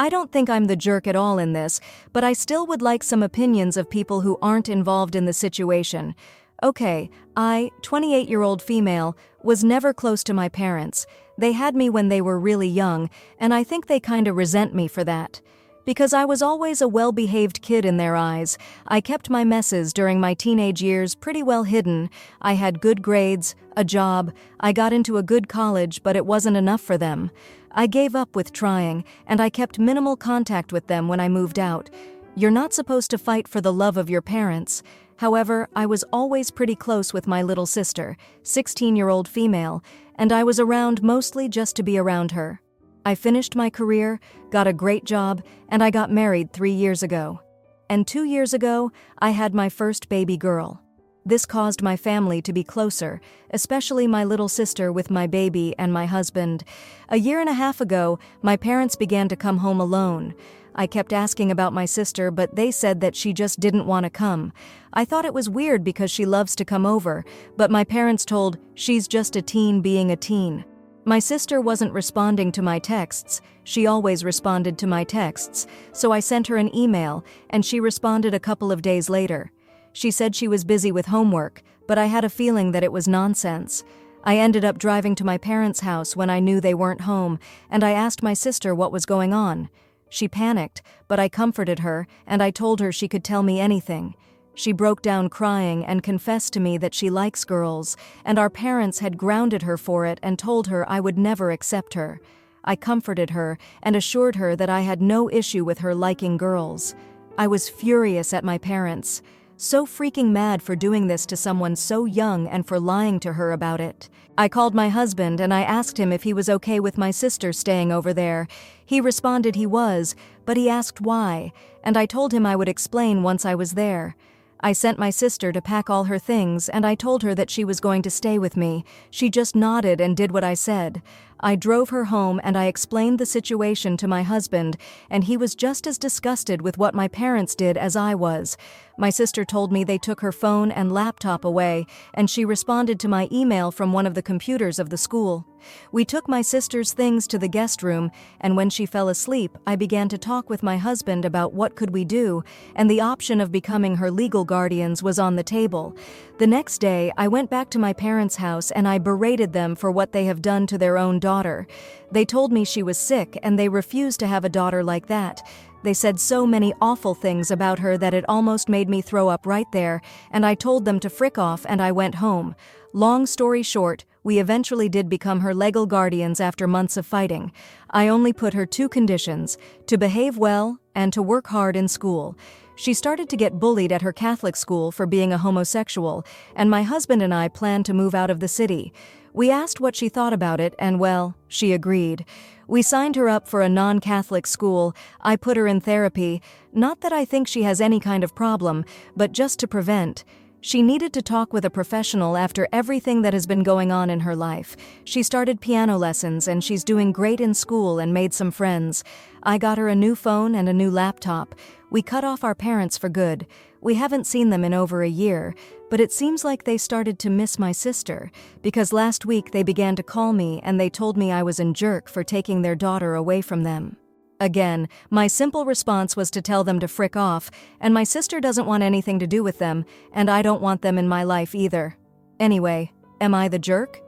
I don't think I'm the jerk at all in this, but I still would like some opinions of people who aren't involved in the situation. Okay, I, 28-year-old female, was never close to my parents. They had me when they were really young, and I think they kinda resent me for that. Because I was always a well-behaved kid in their eyes, I kept my messes during my teenage years pretty well hidden. I had good grades, a job, I got into a good college, but it wasn't enough for them. I gave up with trying, and I kept minimal contact with them when I moved out. You're not supposed to fight for the love of your parents. However, I was always pretty close with my little sister, 16-year-old female, and I was around mostly just to be around her. I finished my career, got a great job, and I got married 3 years ago. And 2 years ago, I had my first baby girl. This caused my family to be closer, especially my little sister with my baby and my husband. A year and a half ago, my parents began to come home alone. I kept asking about my sister, but they said that she just didn't want to come. I thought it was weird because she loves to come over, but my parents told she's just a teen being a teen. My sister wasn't responding to my texts. She always responded to my texts, so I sent her an email, and she responded a couple of days later. She said she was busy with homework, but I had a feeling that it was nonsense. I ended up driving to my parents' house when I knew they weren't home, and I asked my sister what was going on. She panicked, but I comforted her, and I told her she could tell me anything. She broke down crying and confessed to me that she likes girls, and our parents had grounded her for it and told her I would never accept her. I comforted her and assured her that I had no issue with her liking girls. I was furious at my parents. So freaking mad for doing this to someone so young and for lying to her about it. I called my husband and I asked him if he was okay with my sister staying over there. He responded he was, but he asked why, and I told him I would explain once I was there. I sent my sister to pack all her things and I told her that she was going to stay with me. She just nodded and did what I said. I drove her home and I explained the situation to my husband, and he was just as disgusted with what my parents did as I was. My sister told me they took her phone and laptop away, and she responded to my email from one of the computers of the school. We took my sister's things to the guest room, and when she fell asleep, I began to talk with my husband about what could we do, and the option of becoming her legal guardians was on the table. The next day, I went back to my parents' house and I berated them for what they have done to their own daughter. They told me she was sick and they refused to have a daughter like that. They said so many awful things about her that it almost made me throw up right there, and I told them to frick off and I went home. Long story short, we eventually did become her legal guardians after months of fighting. I only put her 2 conditions: to behave well and to work hard in school. She started to get bullied at her Catholic school for being a homosexual, and my husband and I planned to move out of the city. We asked what she thought about it, and well, she agreed. We signed her up for a non-Catholic school. I put her in therapy. Not that I think she has any kind of problem, but just to prevent. She needed to talk with a professional after everything that has been going on in her life. She started piano lessons and she's doing great in school and made some friends. I got her a new phone and a new laptop. We cut off our parents for good. We haven't seen them in over a year, but it seems like they started to miss my sister, because last week they began to call me and they told me I was a jerk for taking their daughter away from them. Again, my simple response was to tell them to frick off, and my sister doesn't want anything to do with them, and I don't want them in my life either. Anyway, am I the jerk?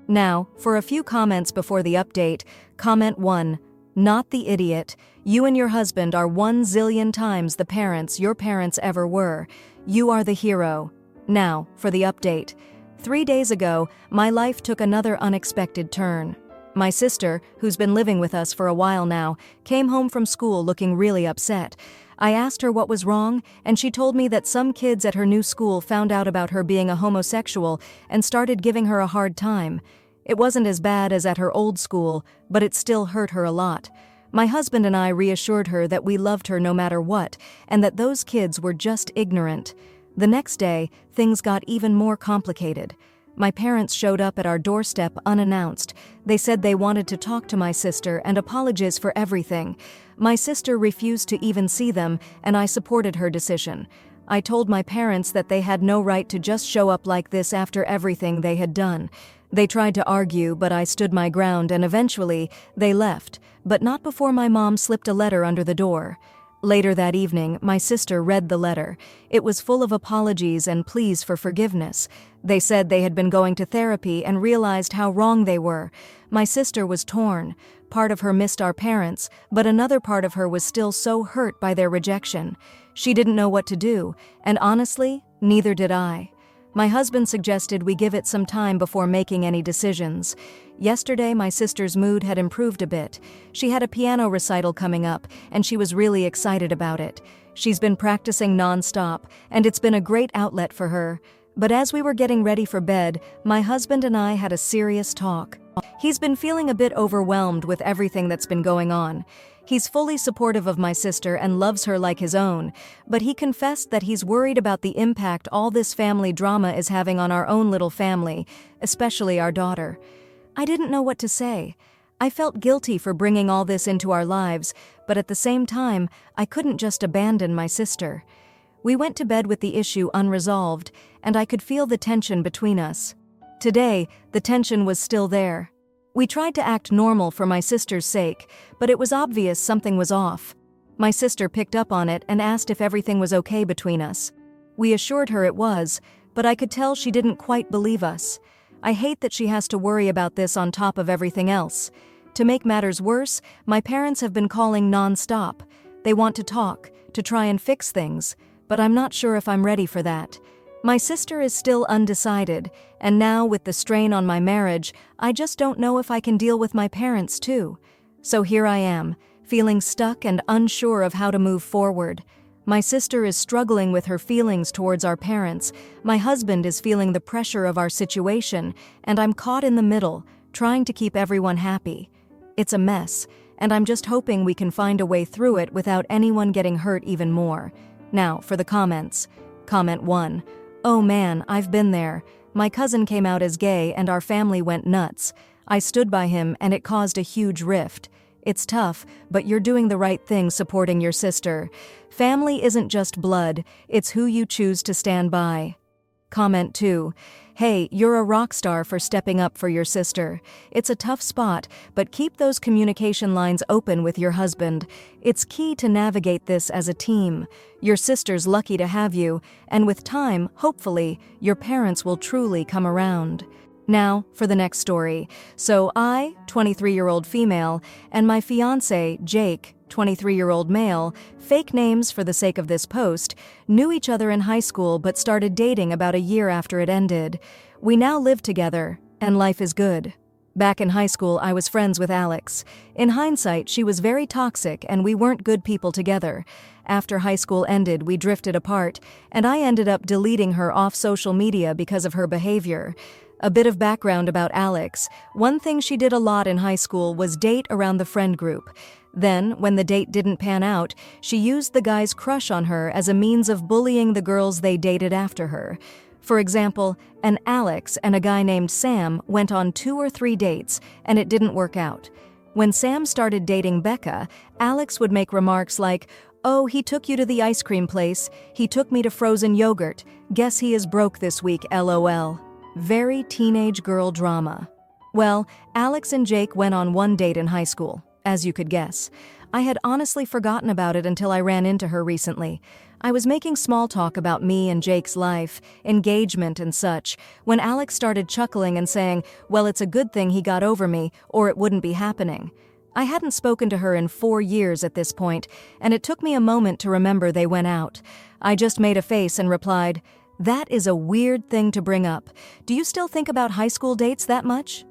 Now, for a few comments before the update. Comment 1. Not the idiot. You and your husband are 1 zillion times the parents your parents ever were. You are the hero. Now, for the update. 3 days ago, my life took another unexpected turn. My sister, who's been living with us for a while now, came home from school looking really upset. I asked her what was wrong, and she told me that some kids at her new school found out about her being a homosexual and started giving her a hard time. It wasn't as bad as at her old school, but it still hurt her a lot. My husband and I reassured her that we loved her no matter what, and that those kids were just ignorant. The next day, things got even more complicated. My parents showed up at our doorstep unannounced. They said they wanted to talk to my sister and apologize for everything. My sister refused to even see them, and I supported her decision. I told my parents that they had no right to just show up like this after everything they had done. They tried to argue, but I stood my ground and eventually, they left. but not before my mom slipped a letter under the door. Later that evening, my sister read the letter. It was full of apologies and pleas for forgiveness. They said they had been going to therapy and realized how wrong they were. My sister was torn. Part of her missed our parents, but another part of her was still so hurt by their rejection. She didn't know what to do, and honestly, neither did I. My husband suggested we give it some time before making any decisions. Yesterday, my sister's mood had improved a bit. She had a piano recital coming up, and she was really excited about it. She's been practicing non-stop, and it's been a great outlet for her. But as we were getting ready for bed, my husband and I had a serious talk. He's been feeling a bit overwhelmed with everything that's been going on. He's fully supportive of my sister and loves her like his own, but he confessed that he's worried about the impact all this family drama is having on our own little family, especially our daughter. I didn't know what to say. I felt guilty for bringing all this into our lives, but at the same time, I couldn't just abandon my sister. We went to bed with the issue unresolved, and I could feel the tension between us. Today, the tension was still there. We tried to act normal for my sister's sake, but it was obvious something was off. My sister picked up on it and asked if everything was okay between us. We assured her it was, but I could tell she didn't quite believe us. I hate that she has to worry about this on top of everything else. To make matters worse, my parents have been calling non-stop. They want to talk, to try and fix things, but I'm not sure if I'm ready for that. My sister is still undecided, and now with the strain on my marriage, I just don't know if I can deal with my parents too. So here I am, feeling stuck and unsure of how to move forward. My sister is struggling with her feelings towards our parents, my husband is feeling the pressure of our situation, and I'm caught in the middle, trying to keep everyone happy. It's a mess, and I'm just hoping we can find a way through it without anyone getting hurt even more. Now, for the comments. Comment 1. Oh man, I've been there. My cousin came out as gay and our family went nuts. I stood by him and it caused a huge rift. It's tough, but you're doing the right thing supporting your sister. Family isn't just blood, it's who you choose to stand by. Comment 2. Hey, you're a rock star for stepping up for your sister. It's a tough spot, but keep those communication lines open with your husband. It's key to navigate this as a team. Your sister's lucky to have you, and with time, hopefully, your parents will truly come around. Now, for the next story. So I, 23-year-old female, and my fiancé, Jake, 23-year-old male, fake names for the sake of this post, knew each other in high school but started dating about a year after it ended. We now live together, and life is good. Back in high school, I was friends with Alex. In hindsight, she was very toxic and we weren't good people together. After high school ended, we drifted apart, and I ended up deleting her off social media because of her behavior. A bit of background about Alex. One thing she did a lot in high school was date around the friend group. Then, when the date didn't pan out, she used the guy's crush on her as a means of bullying the girls they dated after her. For example, an Alex and a guy named Sam went on 2 or 3 dates, and it didn't work out. When Sam started dating Becca, Alex would make remarks like, "Oh, he took you to the ice cream place. He took me to frozen yogurt. Guess he is broke this week, LOL." Very teenage girl drama. Well, Alex and Jake went on one date in high school, as you could guess. I had honestly forgotten about it until I ran into her recently. I was making small talk about me and Jake's life, engagement and such, when Alex started chuckling and saying, "Well, it's a good thing he got over me, or it wouldn't be happening." I hadn't spoken to her in 4 years at this point, and it took me a moment to remember they went out. I just made a face and replied, "That is a weird thing to bring up. Do you still think about high school dates that much?"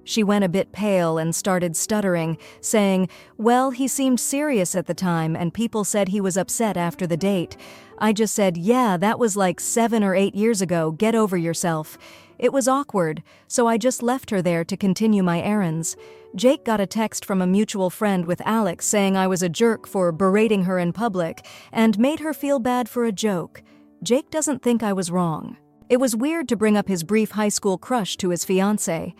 She went a bit pale and started stuttering, saying, "Well, he seemed serious at the time and people said he was upset after the date." I just said, "Yeah, that was like 7 or 8 years ago, get over yourself." It was awkward, so I just left her there to continue my errands. Jake got a text from a mutual friend with Alex saying I was a jerk for berating her in public and made her feel bad for a joke. Jake doesn't think I was wrong. It was weird to bring up his brief high school crush to his fiancée.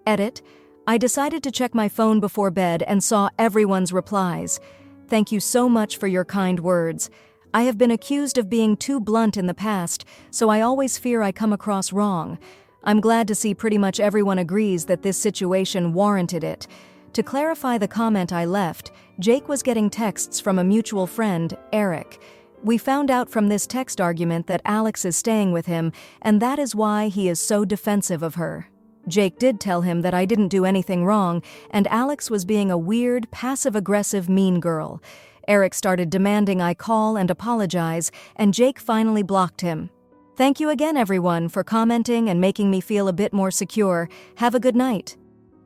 Edit. I decided to check my phone before bed and saw everyone's replies. Thank you so much for your kind words. I have been accused of being too blunt in the past, so I always fear I come across wrong. I'm glad to see pretty much everyone agrees that this situation warranted it. To clarify the comment I left, Jake was getting texts from a mutual friend, Eric. We found out from this text argument that Alex is staying with him, and that is why he is so defensive of her. Jake did tell him that I didn't do anything wrong, and Alex was being a weird, passive-aggressive mean girl. Eric started demanding I call and apologize, and Jake finally blocked him. Thank you again, everyone, for commenting and making me feel a bit more secure. Have a good night.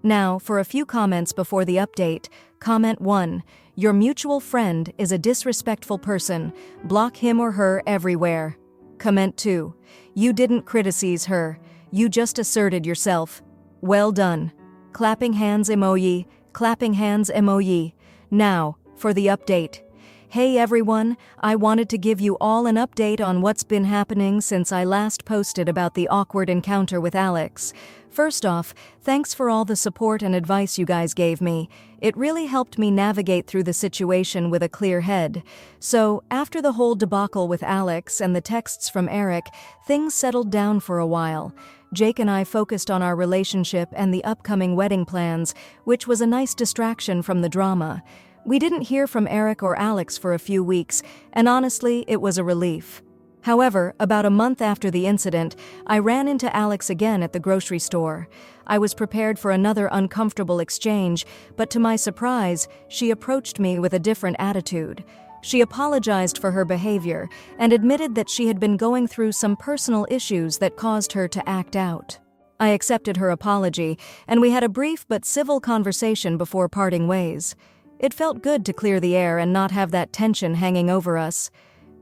Now, for a few comments before the update. Comment 1. Your mutual friend is a disrespectful person. Block him or her everywhere. Comment 2. You didn't criticize her. You just asserted yourself. Well done. Clapping hands emoji. Clapping hands emoji. Now, for the update. Hey everyone, I wanted to give you all an update on what's been happening since I last posted about the awkward encounter with Alex. First off, thanks for all the support and advice you guys gave me. It really helped me navigate through the situation with a clear head. So, after the whole debacle with Alex and the texts from Eric, things settled down for a while. Jake and I focused on our relationship and the upcoming wedding plans, which was a nice distraction from the drama. We didn't hear from Eric or Alex for a few weeks, and honestly, it was a relief. However, about a month after the incident, I ran into Alex again at the grocery store. I was prepared for another uncomfortable exchange, but to my surprise, she approached me with a different attitude. She apologized for her behavior and admitted that she had been going through some personal issues that caused her to act out. I accepted her apology, and we had a brief but civil conversation before parting ways. It felt good to clear the air and not have that tension hanging over us.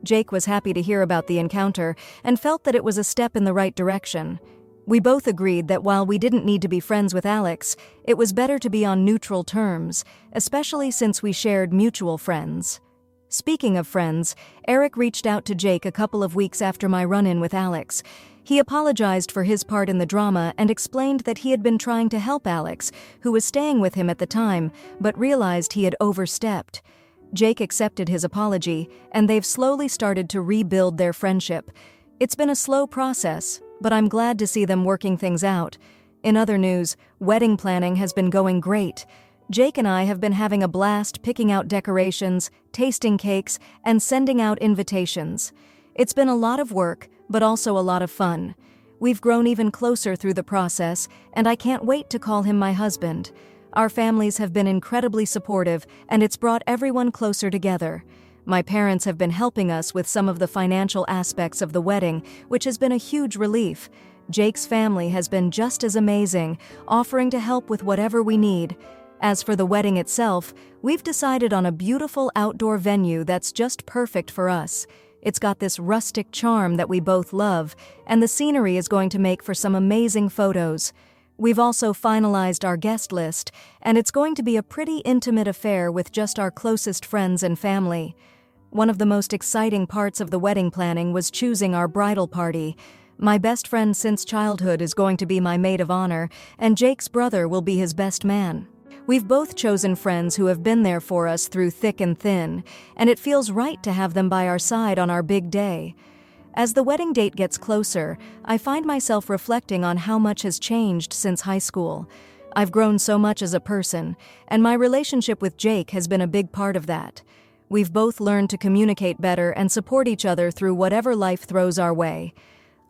Jake was happy to hear about the encounter and felt that it was a step in the right direction. We both agreed that while we didn't need to be friends with Alex, it was better to be on neutral terms, especially since we shared mutual friends. Speaking of friends, Eric reached out to Jake a couple of weeks after my run-in with Alex. He apologized for his part in the drama and explained that he had been trying to help Alex, who was staying with him at the time, but realized he had overstepped. Jake accepted his apology, and they've slowly started to rebuild their friendship. It's been a slow process, but I'm glad to see them working things out. In other news, wedding planning has been going great. Jake and I have been having a blast picking out decorations, tasting cakes, and sending out invitations. It's been a lot of work, but also a lot of fun. We've grown even closer through the process, and I can't wait to call him my husband. Our families have been incredibly supportive, and it's brought everyone closer together. My parents have been helping us with some of the financial aspects of the wedding, which has been a huge relief. Jake's family has been just as amazing, offering to help with whatever we need. As for the wedding itself, we've decided on a beautiful outdoor venue that's just perfect for us. It's got this rustic charm that we both love, and the scenery is going to make for some amazing photos. We've also finalized our guest list, and it's going to be a pretty intimate affair with just our closest friends and family. One of the most exciting parts of the wedding planning was choosing our bridal party. My best friend since childhood is going to be my maid of honor, and Jake's brother will be his best man. We've both chosen friends who have been there for us through thick and thin, and it feels right to have them by our side on our big day. As the wedding date gets closer, I find myself reflecting on how much has changed since high school. I've grown so much as a person, and my relationship with Jake has been a big part of that. We've both learned to communicate better and support each other through whatever life throws our way.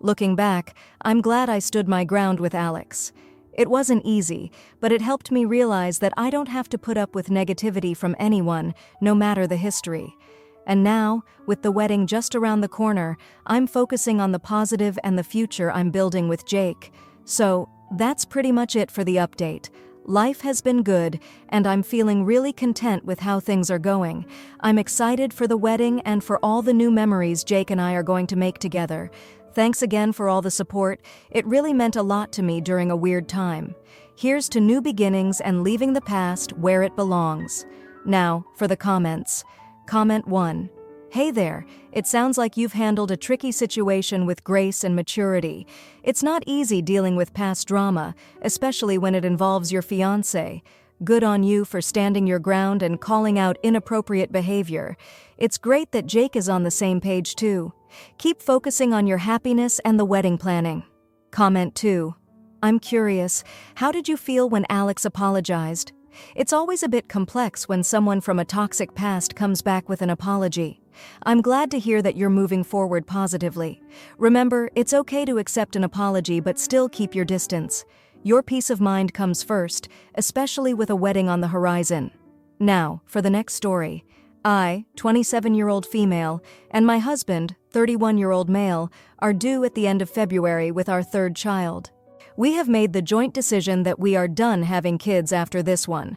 Looking back, I'm glad I stood my ground with Alex. It wasn't easy, but it helped me realize that I don't have to put up with negativity from anyone, no matter the history. And now, with the wedding just around the corner, I'm focusing on the positive and the future I'm building with Jake. So, that's pretty much it for the update. Life has been good, and I'm feeling really content with how things are going. I'm excited for the wedding and for all the new memories Jake and I are going to make together. Thanks again for all the support. It really meant a lot to me during a weird time. Here's to new beginnings and leaving the past where it belongs. Now, for the comments. Comment 1. Hey there, it sounds like you've handled a tricky situation with grace and maturity. It's not easy dealing with past drama, especially when it involves your fiancé. Good on you for standing your ground and calling out inappropriate behavior. It's great that Jake is on the same page too. Keep focusing on your happiness and the wedding planning. Comment 2. I'm curious, how did you feel when Alex apologized? It's always a bit complex when someone from a toxic past comes back with an apology. I'm glad to hear that you're moving forward positively. Remember, it's okay to accept an apology but still keep your distance. Your peace of mind comes first, especially with a wedding on the horizon. Now, for the next story. I, 27-year-old female, and my husband, 31-year-old male, are due at the end of February with our third child. We have made the joint decision that we are done having kids after this one.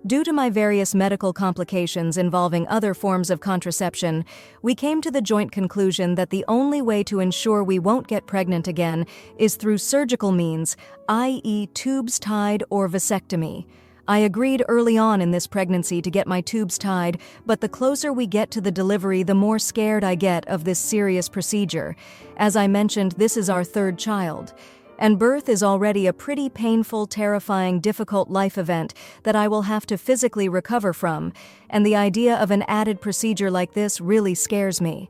Due to my various medical complications involving other forms of contraception, we came to the joint conclusion that the only way to ensure we won't get pregnant again is through surgical means, i.e. tubes tied or vasectomy. I agreed early on in this pregnancy to get my tubes tied, but the closer we get to the delivery, the more scared I get of this serious procedure. As I mentioned, this is our third child. And birth is already a pretty painful, terrifying, difficult life event that I will have to physically recover from, and the idea of an added procedure like this really scares me.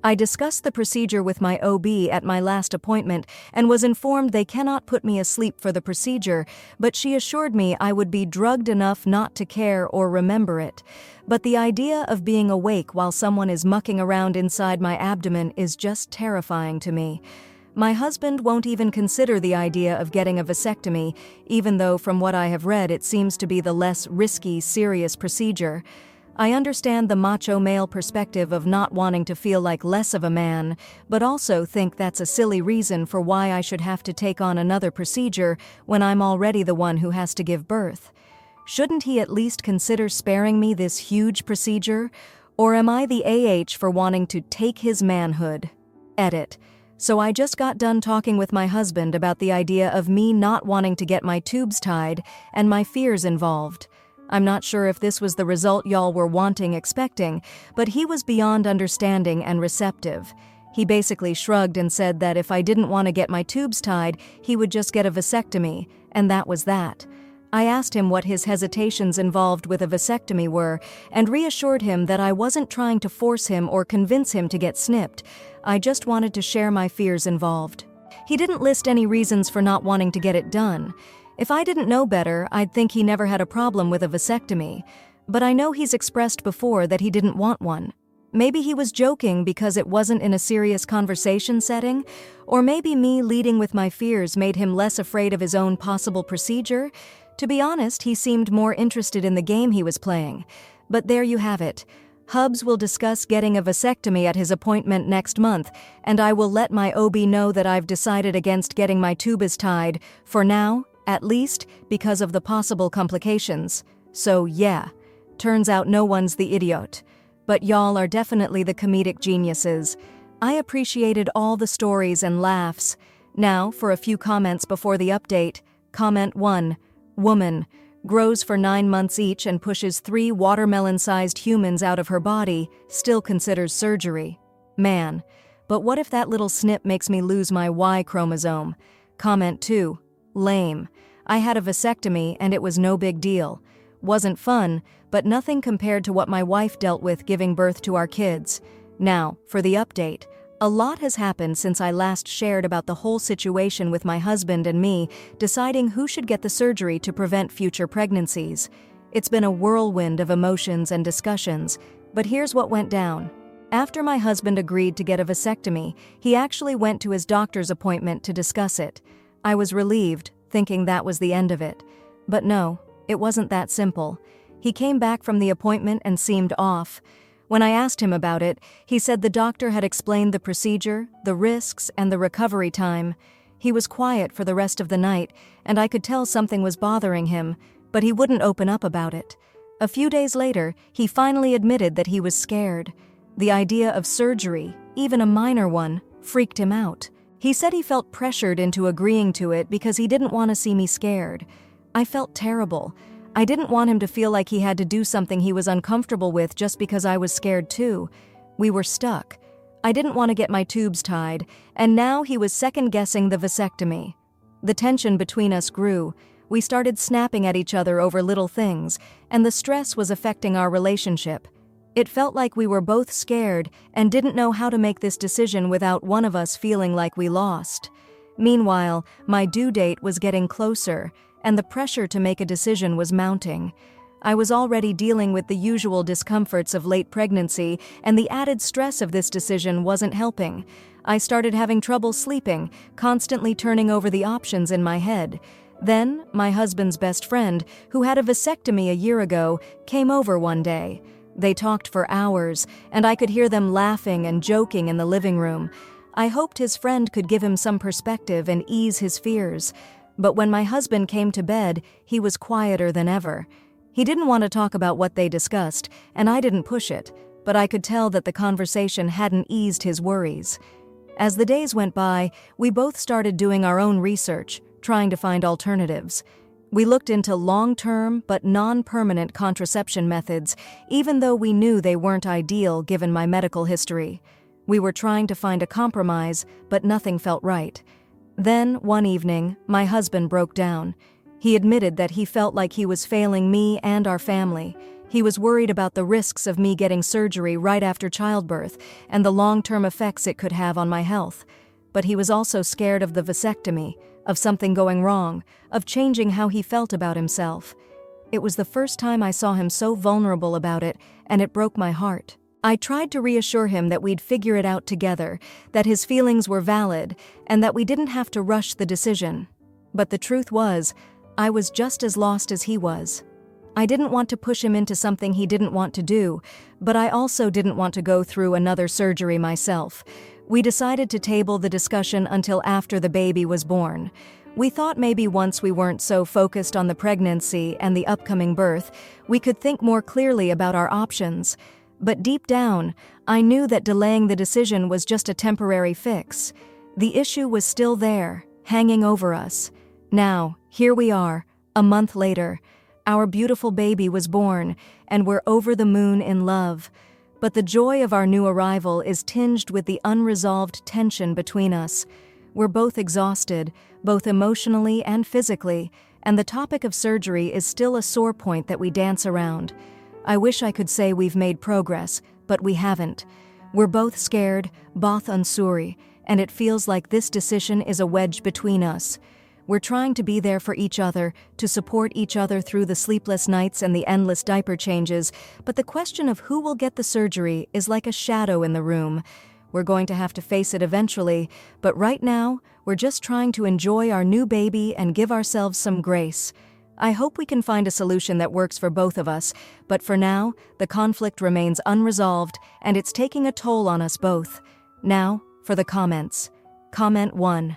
I discussed the procedure with my OB at my last appointment and was informed they cannot put me asleep for the procedure, but she assured me I would be drugged enough not to care or remember it. But the idea of being awake while someone is mucking around inside my abdomen is just terrifying to me. My husband won't even consider the idea of getting a vasectomy, even though from what I have read it seems to be the less risky, serious procedure. I understand the macho male perspective of not wanting to feel like less of a man, but also think that's a silly reason for why I should have to take on another procedure when I'm already the one who has to give birth. Shouldn't he at least consider sparing me this huge procedure? Or am I the AH for wanting to take his manhood? Edit. So I just got done talking with my husband about the idea of me not wanting to get my tubes tied and my fears involved. I'm not sure if this was the result y'all were expecting, but he was beyond understanding and receptive. He basically shrugged and said that if I didn't want to get my tubes tied, he would just get a vasectomy, and that was that. I asked him what his hesitations involved with a vasectomy were, and reassured him that I wasn't trying to force him or convince him to get snipped. I just wanted to share my fears involved. He didn't list any reasons for not wanting to get it done. If I didn't know better, I'd think he never had a problem with a vasectomy. But I know he's expressed before that he didn't want one. Maybe he was joking because it wasn't in a serious conversation setting, or maybe me leading with my fears made him less afraid of his own possible procedure. To be honest, he seemed more interested in the game he was playing. But there you have it. Hubs will discuss getting a vasectomy at his appointment next month, and I will let my OB know that I've decided against getting my tubes tied, for now, at least, because of the possible complications. So yeah, turns out no one's the idiot. But y'all are definitely the comedic geniuses. I appreciated all the stories and laughs. Now, for a few comments before the update. Comment 1. Woman. Grows for 9 months each and pushes 3 watermelon-sized humans out of her body, still considers surgery. Man. But what if that little snip makes me lose my Y chromosome? Comment 2. Lame. I had a vasectomy and it was no big deal. Wasn't fun, but nothing compared to what my wife dealt with giving birth to our kids. Now, for the update. A lot has happened since I last shared about the whole situation with my husband and me deciding who should get the surgery to prevent future pregnancies. It's been a whirlwind of emotions and discussions, but here's what went down. After my husband agreed to get a vasectomy, he actually went to his doctor's appointment to discuss it. I was relieved, thinking that was the end of it. But no, it wasn't that simple. He came back from the appointment and seemed off. When I asked him about it, he said the doctor had explained the procedure, the risks, and the recovery time. He was quiet for the rest of the night, and I could tell something was bothering him, but he wouldn't open up about it. A few days later, he finally admitted that he was scared. The idea of surgery, even a minor one, freaked him out. He said he felt pressured into agreeing to it because he didn't want to see me scared. I felt terrible. I didn't want him to feel like he had to do something he was uncomfortable with just because I was scared too. We were stuck. I didn't want to get my tubes tied, and now he was second-guessing the vasectomy. The tension between us grew. We started snapping at each other over little things, and the stress was affecting our relationship. It felt like we were both scared and didn't know how to make this decision without one of us feeling like we lost. Meanwhile, my due date was getting closer, and the pressure to make a decision was mounting. I was already dealing with the usual discomforts of late pregnancy, and the added stress of this decision wasn't helping. I started having trouble sleeping, constantly turning over the options in my head. Then, my husband's best friend, who had a vasectomy a year ago, came over one day. They talked for hours, and I could hear them laughing and joking in the living room. I hoped his friend could give him some perspective and ease his fears. But when my husband came to bed, he was quieter than ever. He didn't want to talk about what they discussed, and I didn't push it, but I could tell that the conversation hadn't eased his worries. As the days went by, we both started doing our own research, trying to find alternatives. We looked into long-term but non-permanent contraception methods, even though we knew they weren't ideal given my medical history. We were trying to find a compromise, but nothing felt right. Then, one evening, my husband broke down. He admitted that he felt like he was failing me and our family. He was worried about the risks of me getting surgery right after childbirth and the long-term effects it could have on my health. But he was also scared of the vasectomy, of something going wrong, of changing how he felt about himself. It was the first time I saw him so vulnerable about it, and it broke my heart. I tried to reassure him that we'd figure it out together, that his feelings were valid, and that we didn't have to rush the decision. But the truth was, I was just as lost as he was. I didn't want to push him into something he didn't want to do, but I also didn't want to go through another surgery myself. We decided to table the discussion until after the baby was born. We thought maybe once we weren't so focused on the pregnancy and the upcoming birth, we could think more clearly about our options. But deep down, I knew that delaying the decision was just a temporary fix. The issue was still there, hanging over us. Now, here we are, a month later. Our beautiful baby was born, and we're over the moon in love. But the joy of our new arrival is tinged with the unresolved tension between us. We're both exhausted, both emotionally and physically, and the topic of surgery is still a sore point that we dance around. I wish I could say we've made progress, but we haven't. We're both scared, both unsure, and it feels like this decision is a wedge between us. We're trying to be there for each other, to support each other through the sleepless nights and the endless diaper changes, but the question of who will get the surgery is like a shadow in the room. We're going to have to face it eventually, but right now, we're just trying to enjoy our new baby and give ourselves some grace. I hope we can find a solution that works for both of us, but for now, the conflict remains unresolved, and it's taking a toll on us both. Now, for the comments. Comment 1.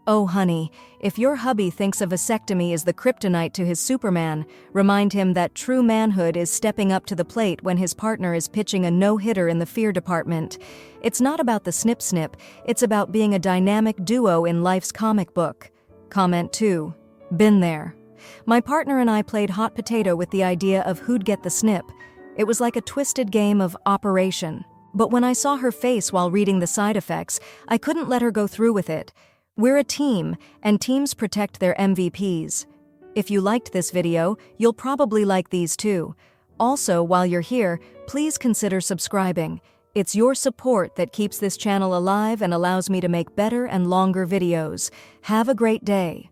Oh honey, if your hubby thinks a vasectomy is the kryptonite to his Superman, remind him that true manhood is stepping up to the plate when his partner is pitching a no-hitter in the fear department. It's not about the snip-snip, it's about being a dynamic duo in life's comic book. Comment 2. Been there. My partner and I played hot potato with the idea of who'd get the snip. It was like a twisted game of operation. But when I saw her face while reading the side effects, I couldn't let her go through with it. We're a team, and teams protect their MVPs. If you liked this video, you'll probably like these too. Also, while you're here, please consider subscribing. It's your support that keeps this channel alive and allows me to make better and longer videos. Have a great day.